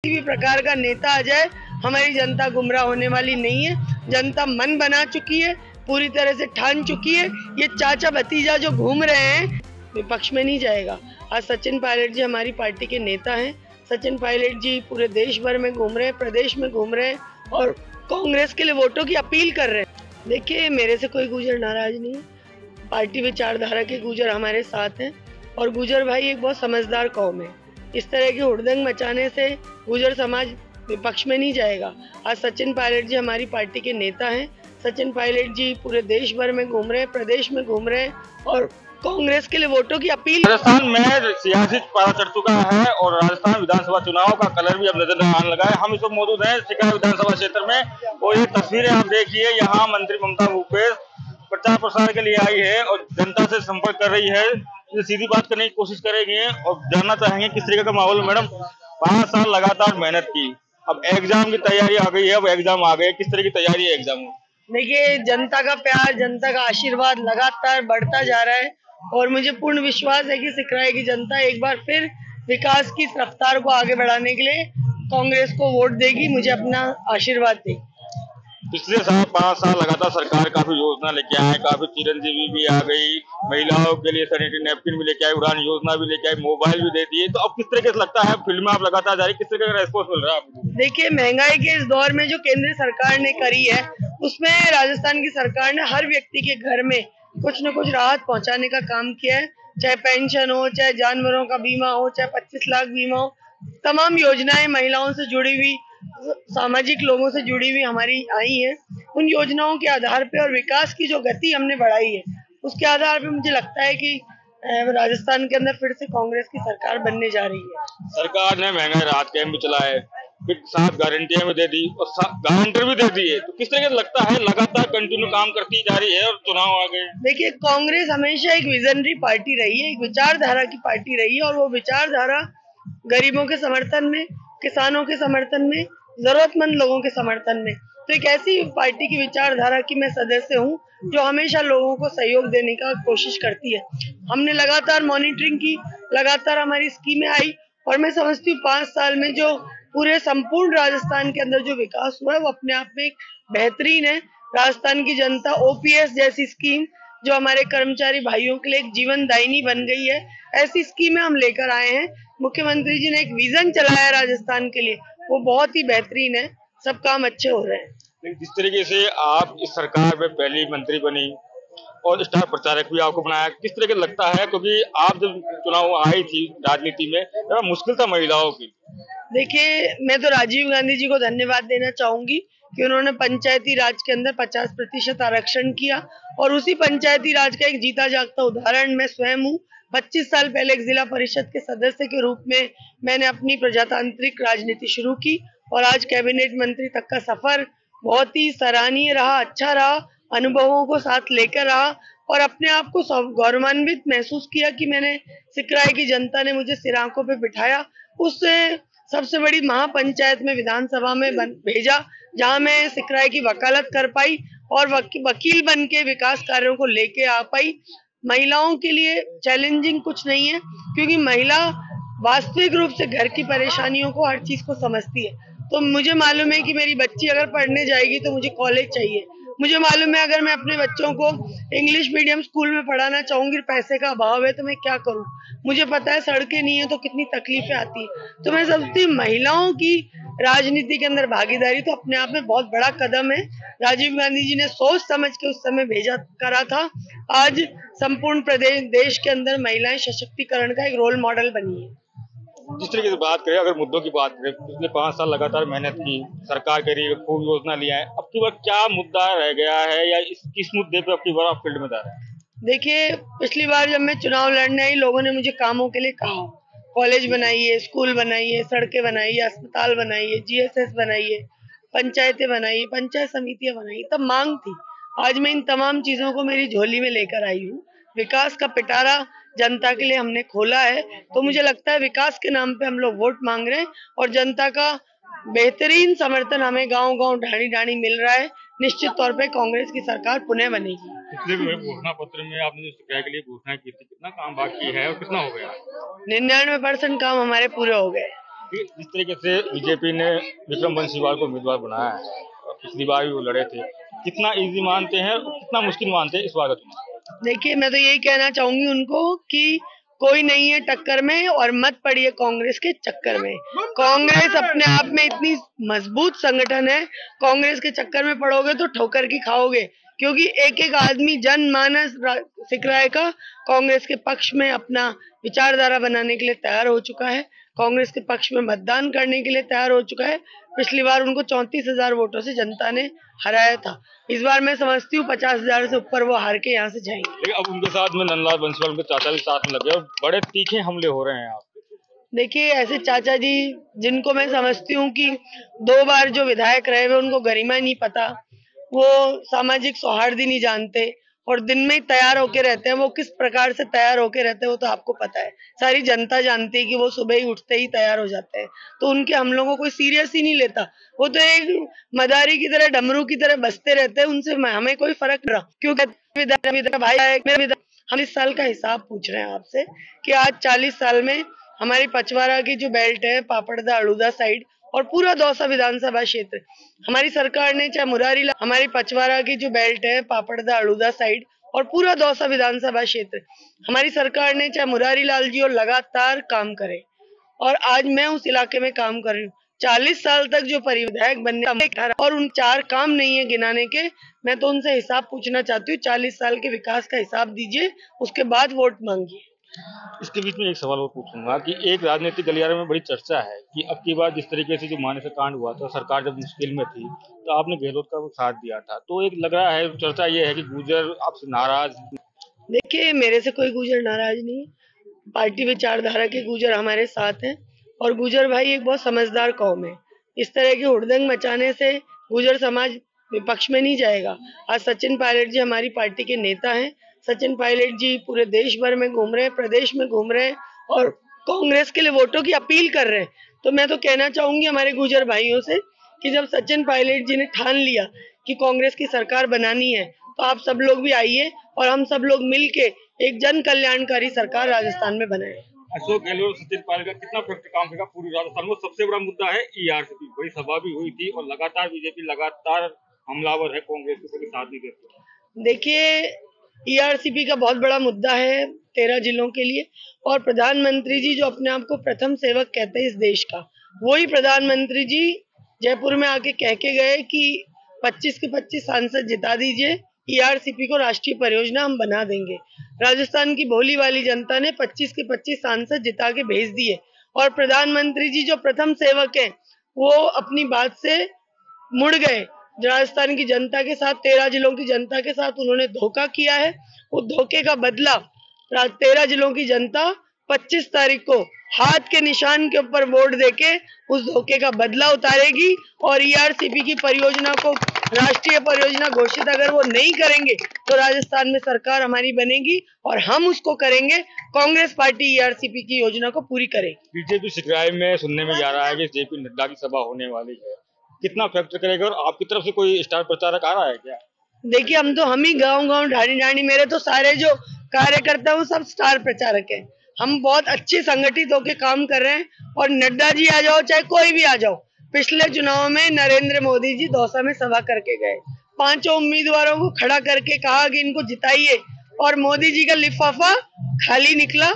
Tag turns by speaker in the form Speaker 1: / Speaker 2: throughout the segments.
Speaker 1: किसी भी प्रकार का नेता आ जाए, हमारी जनता गुमराह होने वाली नहीं है। जनता मन बना चुकी है, पूरी तरह से ठान चुकी है। ये चाचा भतीजा जो घूम रहे हैं, विपक्ष में नहीं जाएगा। आज सचिन पायलट जी हमारी पार्टी के नेता हैं। सचिन पायलट जी पूरे देश भर में घूम रहे हैं, प्रदेश में घूम रहे हैं और कांग्रेस के लिए वोटों की अपील कर रहे हैं। देखिए, मेरे से कोई गुर्जर नाराज नहीं है। पार्टी विचारधारा के गुर्जर हमारे साथ हैं और गुर्जर भाई एक बहुत समझदार कौम है। इस तरह की हुड़दंग मचाने से गुर्जर समाज विपक्ष में नहीं जाएगा। आज सचिन पायलट जी हमारी पार्टी के नेता हैं। सचिन पायलट जी पूरे देश भर में घूम रहे हैं, प्रदेश में घूम रहे हैं और कांग्रेस के लिए वोटों की अपील।
Speaker 2: राजस्थान में सियासी पारा चढ़ चुका है और राजस्थान विधानसभा चुनाव का कलर भी अब नजर आने लगा है। हम इस वक्त मौजूद हैं सिकरा विधानसभा क्षेत्र में और ये तस्वीरें आप देखिए, यहाँ मंत्री ममता भूपेश प्रचार प्रसार के लिए आई है और जनता से संपर्क कर रही है। सीधी बात करने की कोशिश करेंगे और जानना चाहेंगे किस तरीके का माहौल। मैडम, 5 साल लगातार मेहनत की, अब एग्जाम की तैयारी आ गई है, अब एग्जाम आ गए, किस तरह की तैयारी है एग्जाम में?
Speaker 1: देखिए, जनता का प्यार, जनता का आशीर्वाद लगातार बढ़ता जा रहा है और मुझे पूर्ण विश्वास है कि सिकराय की जनता एक बार फिर विकास की रफ्तार को आगे बढ़ाने के लिए कांग्रेस को वोट देगी, मुझे अपना आशीर्वाद देगी।
Speaker 2: पिछले 5 साल लगातार सरकार काफी योजना लेके आए, काफी चिरंजीवी भी आ गई, महिलाओं के लिए सैनिटरी नैपकिन भी लेके आई, उड़ान योजना भी लेके आई, मोबाइल भी दे दिए। तो अब किस तरीके से लगता है फिल्में आप लगातार जा रही, किस तरीके का रेस्पॉन्स मिल रहा है आपको?
Speaker 1: देखिए, महंगाई के इस दौर में जो केंद्र सरकार ने करी है, उसमें राजस्थान की सरकार ने हर व्यक्ति के घर में कुछ न कुछ राहत पहुंचाने का काम किया है। चाहे पेंशन हो, चाहे जानवरों का बीमा हो, चाहे 25 लाख बीमा हो, तमाम योजनाएं महिलाओं से जुड़ी हुई, सामाजिक लोगों से जुड़ी हुई हमारी आई हैं। उन योजनाओं के आधार पे और विकास की जो गति हमने बढ़ाई है, उसके आधार पे मुझे लगता है कि राजस्थान के अंदर फिर से कांग्रेस की सरकार बनने जा रही है।
Speaker 2: सरकार ने महंगाई राहत कैंप भी चलाए, फिर 7 गारंटियां भी दे दी और गारंटर भी दे दिए। तो किस तरह से लगता है लगातार कंटिन्यू काम करती जा रही है और चुनाव आ गए?
Speaker 1: देखिए, कांग्रेस हमेशा एक विजनरी पार्टी रही है, एक विचारधारा की पार्टी रही है और वो विचारधारा गरीबों के समर्थन में, किसानों के समर्थन में, जरूरतमंद लोगों के समर्थन में। तो एक ऐसी पार्टी की विचारधारा की मैं सदस्य हूँ जो हमेशा लोगों को सहयोग देने का कोशिश करती है। हमने लगातार मॉनिटरिंग की, लगातार हमारी स्कीमें आई और मैं समझती हूँ 5 साल में जो पूरे संपूर्ण राजस्थान के अंदर जो विकास हुआ है वो अपने आप में एक बेहतरीन है। राजस्थान की जनता ओपीएस जैसी स्कीम जो हमारे कर्मचारी भाइयों के लिए एक जीवन दायिनी बन गई है, ऐसी स्कीमें हम लेकर आए हैं। मुख्यमंत्री जी ने एक विजन चलाया राजस्थान के लिए, वो बहुत ही बेहतरीन है, सब काम अच्छे हो रहे हैं।
Speaker 2: जिस तरीके से आप इस सरकार में पहली मंत्री बनी और स्टार प्रचारक भी आपको बनाया, किस तरह का लगता है? क्योंकि आप जब चुनाव आई थी राजनीति में, बड़ा मुश्किल था महिलाओं की।
Speaker 1: देखिए, मैं तो राजीव गांधी जी को धन्यवाद देना चाहूंगी कि उन्होंने पंचायती राज के अंदर 50% आरक्षण किया और उसी पंचायती राज का एक जीता जागता उदाहरण मैं स्वयं हूँ। 25 साल पहले एक जिला परिषद के सदस्य के रूप में मैंने अपनी प्रजातांत्रिक राजनीति शुरू की और आज कैबिनेट मंत्री तक का सफर बहुत ही सराहनीय रहा, अच्छा रहा, अनुभवों को साथ लेकर रहा और अपने आप को गौरवान्वित महसूस किया कि मैंने सिकराय की जनता ने मुझे सिर आंखों पे बिठाया, उस सबसे बड़ी महापंचायत में विधानसभा में भेजा, जहां मैं सिकराय की वकालत कर पाई और वकील बन के विकास कार्यों को लेके आ पाई। महिलाओं के लिए चैलेंजिंग कुछ नहीं है क्योंकि महिला वास्तविक रूप से घर की परेशानियों को, हर चीज को समझती है। तो मुझे मालूम है कि मेरी बच्ची अगर पढ़ने जाएगी तो मुझे कॉलेज चाहिए। मुझे मालूम है अगर मैं अपने बच्चों को इंग्लिश मीडियम स्कूल में पढ़ाना चाहूंगी, पैसे का अभाव है तो मैं क्या करूं। मुझे पता है सड़कें नहीं है तो कितनी तकलीफें आती है। तो मैं समझती हूँ महिलाओं की राजनीति के अंदर भागीदारी तो अपने आप में बहुत बड़ा कदम है। राजीव गांधी जी ने सोच समझ के उस समय भेजा करा था। आज संपूर्ण प्रदेश देश के अंदर महिलाएं सशक्तिकरण का एक रोल मॉडल बनी है।
Speaker 2: जिस तरीके से बात करें, अगर मुद्दों की बात करें, पिछले 5 साल लगातार मेहनत की, सरकार करी, खूब योजना लिया है, अब की बार क्या मुद्दा रह गया है या किस मुद्दे पे अब की बार आप फील्ड में जा रहे हैं?
Speaker 1: देखिए, पिछली बार जब मैं चुनाव लड़ने आई, लोगों ने मुझे कामों के लिए कहा, कॉलेज बनाइए, स्कूल बनाइए, सड़कें बनाइए, अस्पताल बनाइए, जीएसएस बनाइए, पंचायतें बनाइए, पंचायत समितियां बनाइए, तब मांग थी। आज मैं इन तमाम चीजों को मेरी झोली में लेकर आई हूँ। विकास का पिटारा जनता के लिए हमने खोला है, तो मुझे लगता है विकास के नाम पे हम लोग वोट मांग रहे हैं और जनता का बेहतरीन समर्थन हमें गांव-गांव, ढाणी-ढाणी मिल रहा है। निश्चित तौर पे कांग्रेस की सरकार पुनः बनेगी।
Speaker 2: पिछले घोषणा पत्र में आपने जो सिकराय के लिए घोषणा की थी, कितना काम बाकी है और कितना हो गया?
Speaker 1: 99% काम हमारे पूरे हो गए।
Speaker 2: कि जिस तरीके से बीजेपी ने विक्रम बंसीवाल को उम्मीदवार बनाया है और पिछली बार भी वो लड़े थे, कितना इजी मानते हैं और कितना मुश्किल मानते हैं इस बार का चुनाव?
Speaker 1: देखिए, मैं तो यही कहना चाहूंगी उनको कि कोई नहीं है टक्कर में और मत पड़िए कांग्रेस के चक्कर में। कांग्रेस अपने आप में इतनी मजबूत संगठन है, कांग्रेस के चक्कर में पड़ोगे तो ठोकर की खाओगे, क्योंकि एक एक आदमी जनमानस सिकराय का कांग्रेस के पक्ष में अपना विचारधारा बनाने के लिए तैयार हो चुका है, कांग्रेस के पक्ष में मतदान करने के लिए तैयार हो चुका है। पिछली बार उनको 34,000 वोटों से जनता ने हराया था। इस बार मैं समझती हूँ 50,000 से ऊपर वो हार के यहाँ से जाएंगे।
Speaker 2: लेकिन अब उनके साथ में नंदलाल बंसीवाल, उनके चाचा भी साथ में लगे और बड़े तीखे हमले हो रहे हैं आप।
Speaker 1: देखिए, ऐसे चाचा जी जिनको मैं समझती हूँ कि 2 बार जो विधायक रहे हुए उनको गरिमा ही नहीं पता, वो सामाजिक सौहार्द ही नहीं जानते और दिन में ही तैयार होके रहते हैं। वो किस प्रकार से तैयार होके रहते हैं वो तो आपको पता है, सारी जनता जानती है कि वो सुबह ही उठते ही तैयार हो जाते हैं, तो उनके हमलों को कोई सीरियस ही नहीं लेता। वो तो एक मदारी की तरह, डमरू की तरह बजते रहते हैं, उनसे हमें कोई फर्क नहीं रहा। क्योंकि भाई हम इस साल का हिसाब पूछ रहे हैं आपसे कि आज 40 साल में हमारी पचवारा की जो बेल्ट है, पापड़दा अड़ूदा साइड और पूरा दौसा विधानसभा क्षेत्र, हमारी सरकार ने चाहे हमारी पचवारा की जो बेल्ट है, पापड़दा अड़ूदा साइड और पूरा दौसा विधानसभा क्षेत्र, हमारी सरकार ने चाहे मुरारी लाल जी और लगातार काम करे और आज मैं उस इलाके में काम कर रही हूँ। 40 साल तक जो विधायक बनने और उन 4 काम नहीं है गिनाने के, मैं तो उनसे हिसाब पूछना चाहती हूँ। 40 साल के विकास का हिसाब दीजिए, उसके बाद वोट मांगिए।
Speaker 2: इसके बीच में एक सवाल और पूछूंगा कि एक राजनीतिक गलियारे में बड़ी चर्चा है कि अब की बार जिस तरीके से जो मानस कांड हुआ था, सरकार जब मुश्किल में थी तो आपने गहलोत का साथ दिया था, तो एक लग रहा है, चर्चा ये है कि गुर्जर आपसे नाराज।
Speaker 1: देखिए, मेरे से कोई गुर्जर नाराज नहीं है, पार्टी विचारधारा के गुर्जर हमारे साथ हैं और गुर्जर भाई एक बहुत समझदार कौम है। इस तरह की हुड़दंग मचाने से गुर्जर समाज विपक्ष में नहीं जाएगा। आज सचिन पायलट जी हमारी पार्टी के नेता हैं। सचिन पायलट जी पूरे देश भर में घूम रहे हैं, प्रदेश में घूम रहे हैं और कांग्रेस के लिए वोटों की अपील कर रहे हैं। तो मैं तो कहना चाहूंगी हमारे गुर्जर भाइयों से कि जब सचिन पायलट जी ने ठान लिया कि कांग्रेस की सरकार बनानी है, तो आप सब लोग भी आइए और हम सब लोग मिलके एक जन कल्याणकारी सरकार राजस्थान में बनाए।
Speaker 2: अशोक गहलोत, सचिन पायलट का कितना काम करेगा पूरी राजस्थान में? सबसे बड़ा मुद्दा है ईआरसीपी। बड़ी सभा भी हुई थी और लगातार बीजेपी लगातार हमलावर है, कांग्रेस के साथ नहीं देती।
Speaker 1: देखिए, ईआरसीपी का बहुत बड़ा मुद्दा है 13 जिलों के लिए और प्रधानमंत्री जी जो अपने आप को प्रथम सेवक कहते हैं इस देश का, वही प्रधानमंत्री जी जयपुर में आके कह के गए कि 25 के 25 सांसद जिता दीजिए, ईआरसीपी को राष्ट्रीय परियोजना हम बना देंगे। राजस्थान की भोली वाली जनता ने 25 के 25 सांसद जिता के भेज दिए और प्रधानमंत्री जी जो प्रथम सेवक हैं वो अपनी बात से मुड़ गए। राजस्थान की जनता के साथ, 13 जिलों की जनता के साथ उन्होंने धोखा किया है। वो धोखे का बदला 13 जिलों की जनता 25 तारीख को हाथ के निशान के ऊपर वोट देके उस धोखे का बदला उतारेगी और ईआरसीपी की परियोजना को राष्ट्रीय परियोजना घोषित अगर वो नहीं करेंगे तो राजस्थान में सरकार हमारी बनेगी और हम उसको करेंगे। कांग्रेस पार्टी ईआरसीपी की योजना को पूरी करेगी।
Speaker 2: बीजेपी सिकराय में सुनने में जा रहा है कि जेपी नड्डा की सभा होने वाली है, कितना फैक्टर करेगा और आपकी तरफ से कोई स्टार प्रचारक आ रहा है क्या?
Speaker 1: देखिए, हम ही गांव-गांव, ढाणी-ढाणी, मेरे तो सारे जो कार्यकर्ता वो सब स्टार प्रचारक हैं। हम बहुत अच्छे संगठित होकर काम कर रहे हैं और नड्डा जी आ जाओ चाहे कोई भी आ जाओ। पिछले चुनाव में नरेंद्र मोदी जी दौसा में सभा करके गए, 5 उम्मीदवारों को खड़ा करके कहा कि इनको जिताइए और मोदी जी का लिफाफा खाली निकला।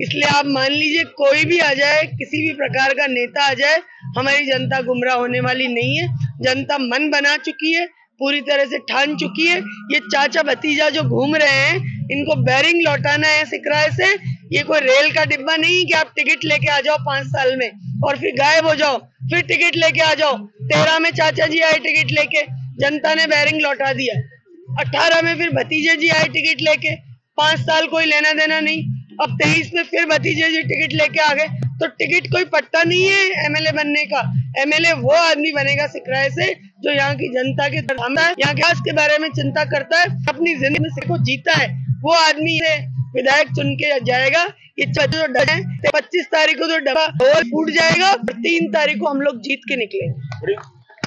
Speaker 1: इसलिए आप मान लीजिए कोई भी आ जाए, किसी भी प्रकार का नेता आ जाए, हमारी जनता गुमराह होने वाली नहीं है। जनता मन बना चुकी है, पूरी तरह से ठान चुकी है। ये चाचा भतीजा जो घूम रहे हैं, इनको बैरिंग लौटाना है सिकराय से। ये कोई रेल का डिब्बा नहीं कि आप टिकट लेके आ जाओ 5 साल में और फिर गायब हो जाओ, फिर टिकट लेके आ जाओ। 13 में चाचा जी आए टिकट लेके, जनता ने बैरिंग लौटा दिया। 18 में फिर भतीजे जी आए टिकट लेके, 5 साल कोई लेना देना नहीं। अब 23 में फिर भतीजे जी टिकट लेके आ गए। तो टिकट कोई पट्टा नहीं है एमएलए बनने का। एमएलए वो आदमी बनेगा सिकराय से जो यहाँ की जनता के यहाँ के के बारे में चिंता करता है, अपनी जिंदगी में को जीता है, वो आदमी विधायक चुन के जाएगा। ये जो डर है 25 तारीख को तो डब्बा फूट जाएगा और 3 तारीख को हम लोग जीत के निकलेंगे।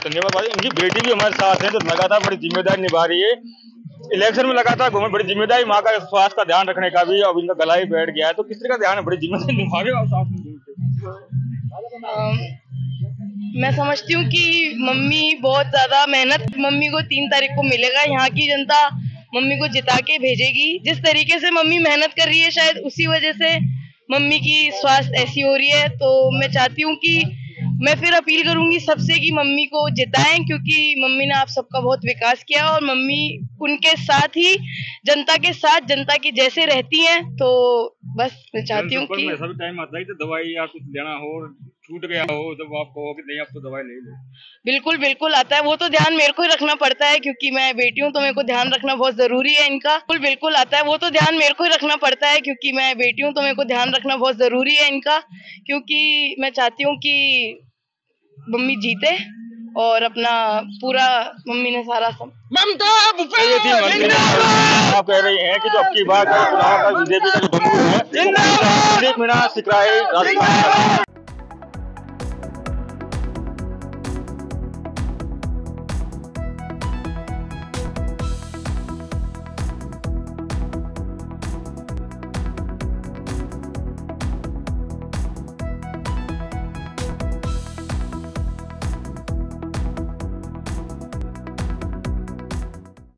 Speaker 2: धन्यवाद भाई। उनकी बेटी भी हमारे साथ है, तो लगातार बड़ी जिम्मेदारी निभा रही है। इलेक्शन में लगातार घूमे, बड़ी जिम्मेदारी, माँ का स्वास्थ्य का ध्यान रखने का भी। अब इनका गला ही बैठ गया है, तो किस तरह का ध्यान है, बड़ी जिम्मेदारी निभा रहे हो आप साथ में?
Speaker 3: मैं समझती हूँ कि मम्मी बहुत ज्यादा मेहनत मम्मी को 3 तारीख को मिलेगा। यहाँ की जनता मम्मी को जिता के भेजेगी। जिस तरीके से मम्मी मेहनत कर रही है शायद उसी वजह से मम्मी की स्वास्थ्य ऐसी हो रही है। तो मैं चाहती हूँ कि मैं फिर अपील करूंगी सबसे कि मम्मी को जिताएं, क्योंकि मम्मी ने आप सबका बहुत विकास किया और मम्मी उनके साथ ही जनता के साथ जनता की जैसे रहती हैं। तो बस मैं चाहती हूँ कि
Speaker 2: ऐसा भी टाइम आता है कि दवाई या कुछ लेना हो छूट गया हो जब आपको हो कि नहीं आप तो दवाई नहीं ले।
Speaker 3: बिल्कुल बिल्कुल आता है, वो तो ध्यान मेरे को ही रखना पड़ता है क्योंकि मैं बेटी हूँ, तो मेरे को ध्यान रखना बहुत जरूरी है इनका। बिल्कुल बिल्कुल आता है, वो तो ध्यान मेरे को ही रखना पड़ता है क्योंकि मैं बेटी हूँ, तो मेरे को ध्यान रखना बहुत जरूरी है इनका, क्योंकि मैं चाहती हूँ कि मम्मी जीते और अपना पूरा मम्मी ने सारा सब
Speaker 1: ममता
Speaker 2: आप कह रही हैं कि जो अब की बार का चुनाव का बीजेपी का जो बंबू है, मीना सिकराई